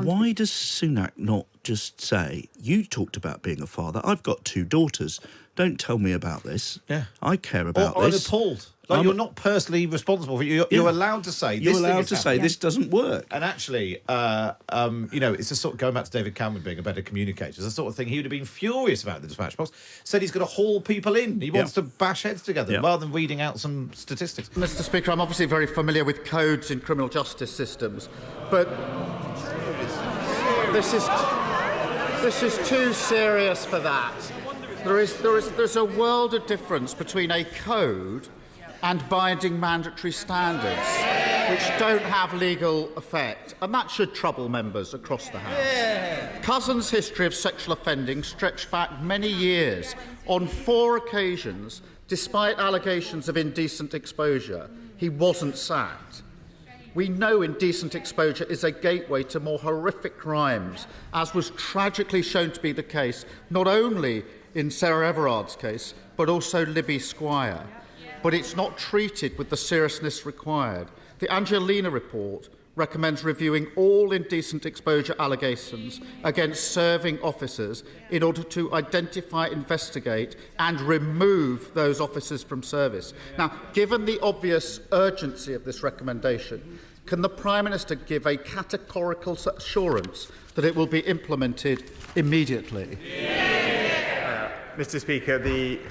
why does Sunak not just say, you talked about being a father, I've got 2 daughters, don't tell me about this. Yeah. I care about I'm this. appalled. Like, you're not personally responsible for it. You're allowed to say You're this. allowed to say this doesn't work. And actually, it's a sort of going back to David Cameron being a better communicator. It's the sort of thing he would have been furious about the dispatch box. Said he's going to haul people in. He wants to bash heads together rather than reading out some statistics. Mr. Speaker, I'm obviously very familiar with codes in criminal justice systems, but this is too serious for that. There's a world of difference between a code and binding mandatory standards, which don't have legal effect, and that should trouble members across the House. Cousin's history of sexual offending stretched back many years. On 4 occasions, despite allegations of indecent exposure, he wasn't sacked. We know indecent exposure is a gateway to more horrific crimes, as was tragically shown to be the case not only in Sarah Everard's case, but also Libby Squire. But it's not treated with the seriousness required. The Angelina report recommends reviewing all indecent exposure allegations against serving officers in order to identify, investigate and remove those officers from service. Now, given the obvious urgency of this recommendation, can the Prime Minister give a categorical assurance that it will be implemented immediately? Mr. Speaker,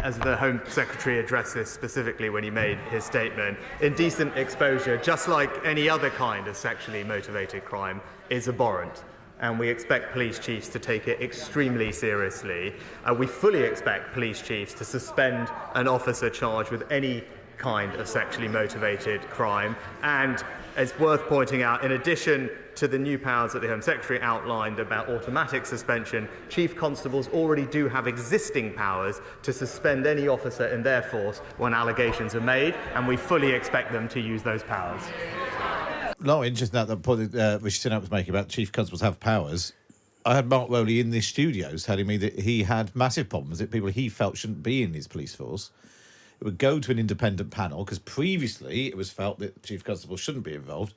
as the Home Secretary addressed this specifically when he made his statement, indecent exposure, just like any other kind of sexually motivated crime, is abhorrent. And we expect police chiefs to take it extremely seriously. We fully expect police chiefs to suspend an officer charged with any kind of sexually motivated crime. And it's worth pointing out, in addition to the new powers that the Home Secretary outlined about automatic suspension, Chief Constables already do have existing powers to suspend any officer in their force when allegations are made, and we fully expect them to use those powers. No, interesting that point that Rishi Sunak was making about Chief Constables have powers. I had Mark Rowley in this studio telling me that he had massive problems, that people he felt shouldn't be in his police force. It would go to an independent panel, because previously it was felt that Chief Constables shouldn't be involved.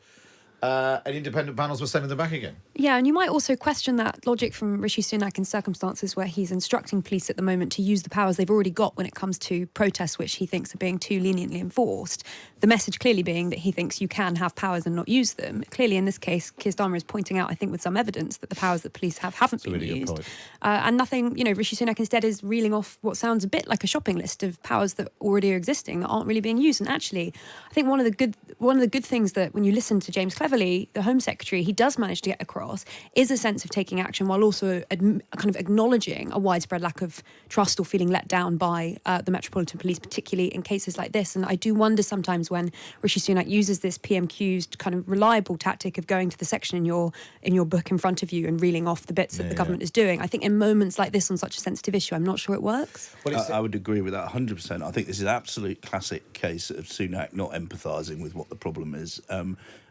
And independent panels were sending them back again. Yeah, and you might also question that logic from Rishi Sunak in circumstances where he's instructing police at the moment to use the powers they've already got when it comes to protests which he thinks are being too leniently enforced. The message clearly being that he thinks you can have powers and not use them. Clearly, in this case, Keir Starmer is pointing out, I think with some evidence, that the powers that police haven't been really used. And nothing, Rishi Sunak instead is reeling off what sounds a bit like a shopping list of powers that already are existing that aren't really being used. And actually, I think one of the good things that when you listen to James Cleverly, the Home Secretary, he does manage to get across is a sense of taking action while also kind of acknowledging a widespread lack of trust or feeling let down by the Metropolitan Police, particularly in cases like this. And I do wonder sometimes when Rishi Sunak uses this PMQs kind of reliable tactic of going to the section in your book in front of you and reeling off the bits that the government is doing. I think in moments like this on such a sensitive issue, I'm not sure it works. I would agree with that 100%. I think this is an absolute classic case of Sunak not empathising with what the problem is.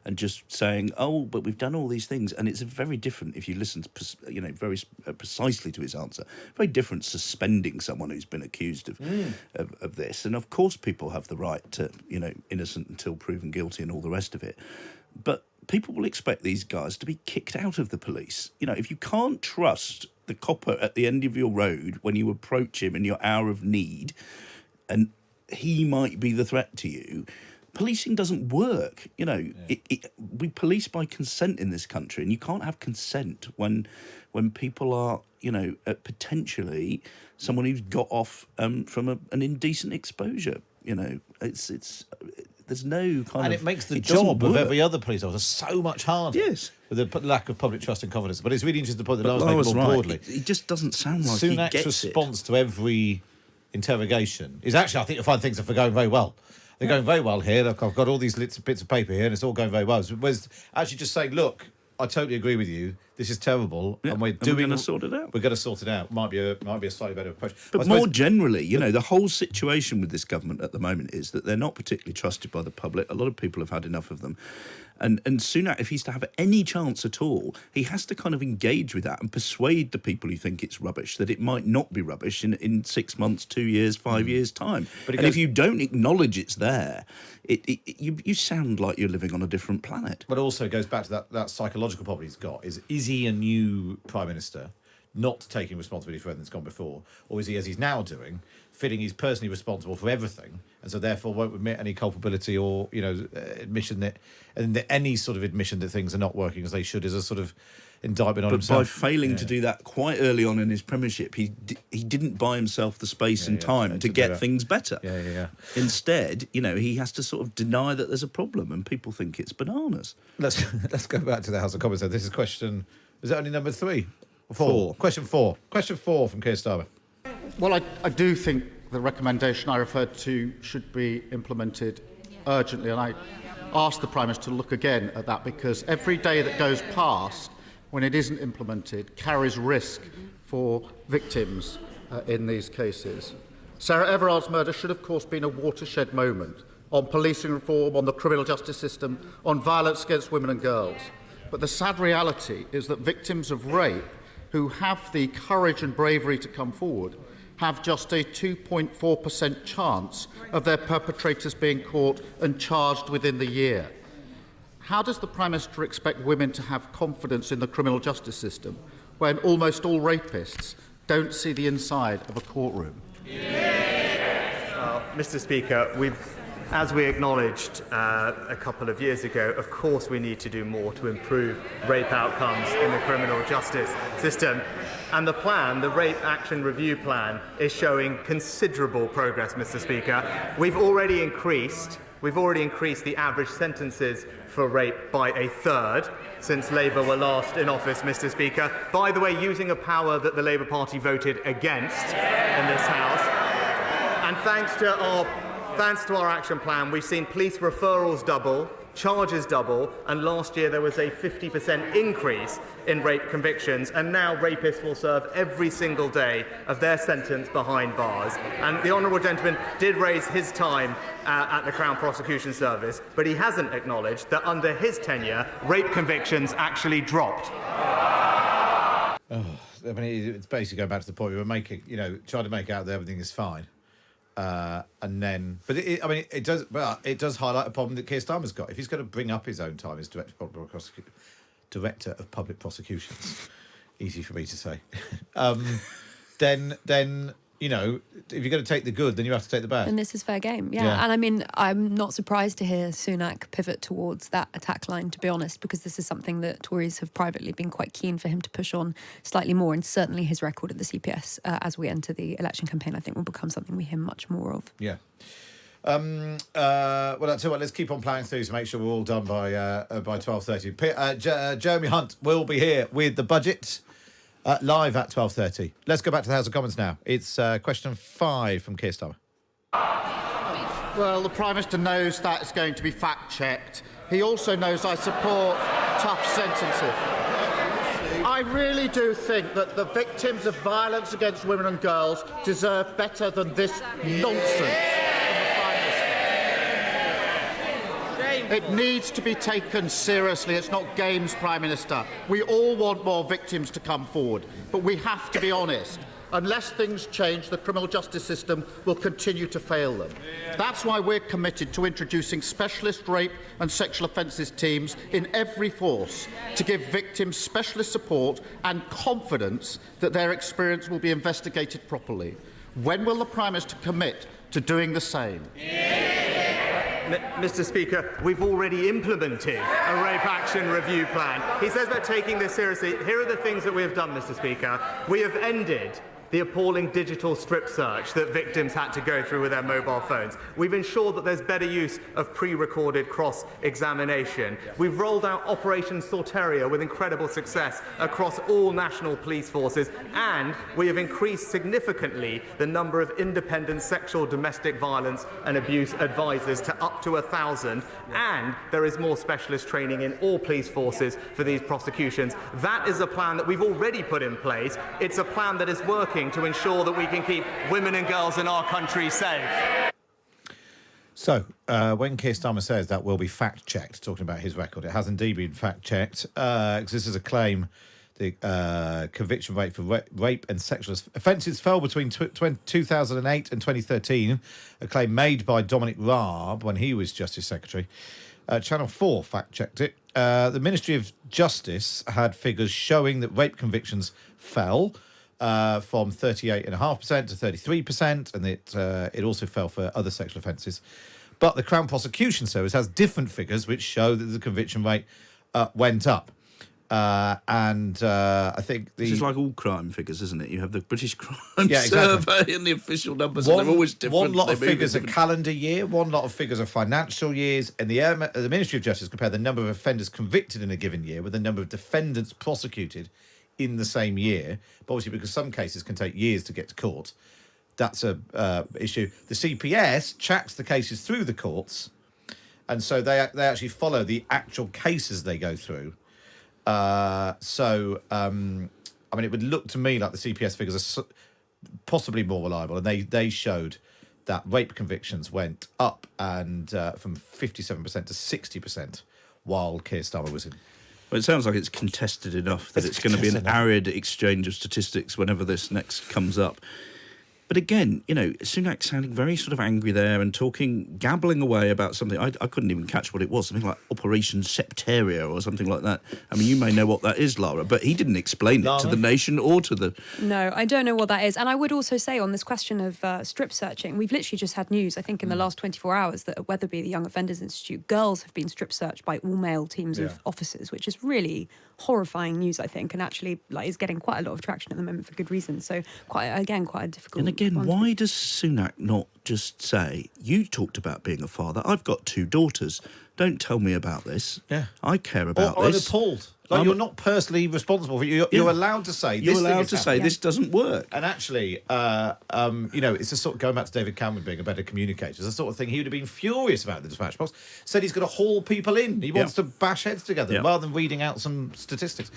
And just saying, oh, but we've done all these things. And it's very different if you listen to, very precisely to his answer. Very different suspending someone who's been accused of this. And of course people have the right to, innocent until proven guilty and all the rest of it. But people will expect these guys to be kicked out of the police. If you can't trust the copper at the end of your road when you approach him in your hour of need, and he might be the threat to you, policing doesn't work. We police by consent in this country, and you can't have consent when people are, potentially someone who's got off from an indecent exposure. It's there's no kind of... And it makes the job of every other police officer so much harder. Yes. With the lack of public trust and confidence. But it's really interesting to point that I was making more broadly. It just doesn't sound like Sunak's he gets response to every interrogation is actually, I think you'll find things are going very well. They're going very well here. Look, I've got all these bits of paper here and it's all going very well. Whereas actually just saying, look, I totally agree with you. This is terrible, and we're going to sort it out. We're going to sort it out. Might be a slightly better approach. But more generally, the whole situation with this government at the moment is that they're not particularly trusted by the public. A lot of people have had enough of them. And Sunak, if he's to have any chance at all, he has to kind of engage with that and persuade the people who think it's rubbish that it might not be rubbish in 6 months, 2 years, 5 years' time. But if you don't acknowledge it's there, you sound like you're living on a different planet. But also it goes back to that psychological problem he's got. Is is he a new Prime Minister, not taking responsibility for everything that's gone before, or is he, as he's now doing, feeling he's personally responsible for everything, and so therefore won't admit any culpability or admission that, and that any sort of admission that things are not working as they should is a sort of indictment on himself. But by failing to do that quite early on in his premiership, he didn't buy himself the space and time to get things better. Instead, he has to sort of deny that there's a problem, and people think it's bananas. Let's go back to the House of Commons. So this is question. Is that only number 3? 4. Question 4. Question 4 from Keir Starmer. Well, I do think the recommendation I referred to should be implemented urgently, and I ask the Prime Minister to look again at that, because every day that goes past when it isn't implemented carries risk for victims in these cases. Sarah Everard's murder should, of course, been a watershed moment on policing reform, on the criminal justice system, on violence against women and girls. But the sad reality is that victims of rape who have the courage and bravery to come forward have just a 2.4% chance of their perpetrators being caught and charged within the year. How does the Prime Minister expect women to have confidence in the criminal justice system when almost all rapists don't see the inside of a courtroom? Well, Mr. Speaker, as we acknowledged a couple of years ago, of course we need to do more to improve rape outcomes in the criminal justice system. And the Rape Action Review Plan, is showing considerable progress, Mr. Speaker. We've already increased the average sentences for rape by a third since Labour were last in office, Mr. Speaker. By the way, using a power that the Labour Party voted against in this House. And thanks to our action plan, we've seen police referrals double, charges double, and last year there was a 50% increase in rape convictions, and now rapists will serve every single day of their sentence behind bars. And the honourable gentleman did raise his time at the Crown Prosecution Service, but he hasn't acknowledged that under his tenure, rape convictions actually dropped. It's basically going back to the point we were making, trying to make out that everything is fine. And then, but it does highlight a problem that Keir Starmer's got. If he's going to bring up his own time as Director of Public Prosecutions, easy for me to say, then if you're going to take the good, then you have to take the bad. And this is fair game, yeah. And I'm not surprised to hear Sunak pivot towards that attack line, to be honest, because this is something that Tories have privately been quite keen for him to push on slightly more, and certainly his record at the CPS as we enter the election campaign, I think, will become something we hear much more of. Yeah. Well, that's it. Let's keep on ploughing through to make sure we're all done by 12:30. Jeremy Hunt will be here with the budget. Live at 12:30. Let's go back to the House of Commons now. It's question 5 from Keir Starmer. Well, the Prime Minister knows that is going to be fact-checked. He also knows I support tough sentences. I really do think that the victims of violence against women and girls deserve better than this nonsense. It needs to be taken seriously. It's not games, Prime Minister. We all want more victims to come forward, but we have to be honest. Unless things change, the criminal justice system will continue to fail them. That's why we're committed to introducing specialist rape and sexual offences teams in every force to give victims specialist support and confidence that their experience will be investigated properly. When will the Prime Minister commit to doing the same? Mr. Speaker, we've already implemented a Rape Action Review Plan. He says about taking this seriously. Here are the things that we have done, Mr. Speaker. We have ended the appalling digital strip search that victims had to go through with their mobile phones. We've ensured that there's better use of pre-recorded cross-examination. We've rolled out Operation Sorteria with incredible success across all national police forces, and we have increased significantly the number of independent sexual domestic violence and abuse advisors to up to 1,000, and there is more specialist training in all police forces for these prosecutions. That is a plan that we've already put in place. It's a plan that is working to ensure that we can keep women and girls in our country safe. So, when Keir Starmer says that will be fact-checked, talking about his record, it has indeed been fact-checked, because this is a claim the conviction rate for rape and sexual offences fell between 2008 and 2013, a claim made by Dominic Raab when he was Justice Secretary. Channel 4 fact-checked it. The Ministry of Justice had figures showing that rape convictions fell from 38.5% to 33%, and it also fell for other sexual offences. But the Crown Prosecution Service has different figures which show that the conviction rate went up. I think this is like all crime figures, isn't it? You have the British Crime exactly. Survey and the official numbers, and they're always different. One lot of figures are calendar year, one lot of figures are financial years, and the Ministry of Justice compared the number of offenders convicted in a given year with the number of defendants prosecuted in the same year. But obviously, because some cases can take years to get to court, that's a issue. The CPS tracks the cases through the courts, and so they actually follow the actual cases they go through. I mean, it would look to me like the CPS figures are possibly more reliable, and they showed that rape convictions went up and from 57% to 60% while Keir Starmer was in. Well, it sounds like it's contested enough that it's going to be an arid exchange of statistics whenever this next comes up. But again, Sunak sounding very sort of angry there and gabbling away about something. I couldn't even catch what it was, something like Operation Septeria or something like that. I mean, you may know what that is, Lara, but he didn't explain it to the nation or to the... No, I don't know what that is. And I would also say on this question of strip searching, we've literally just had news, I think, in the last 24 hours that at Wetherby, the Young Offenders Institute, girls have been strip searched by all-male teams of officers, which is really horrifying news, I think, and actually is getting quite a lot of traction at the moment for good reason. So, quite a difficult... And again, why does Sunak not just say, you talked about being a father, I've got 2 daughters, don't tell me about this. Yeah. I care about I'm this. appalled. You're not personally responsible for it. You're allowed to say this. You're allowed to say this doesn't work. And actually, it's a sort of going back to David Cameron being a better communicator. It's the sort of thing he would have been furious about the dispatch box. Said he's going to haul people in. He wants to bash heads together rather than reading out some statistics.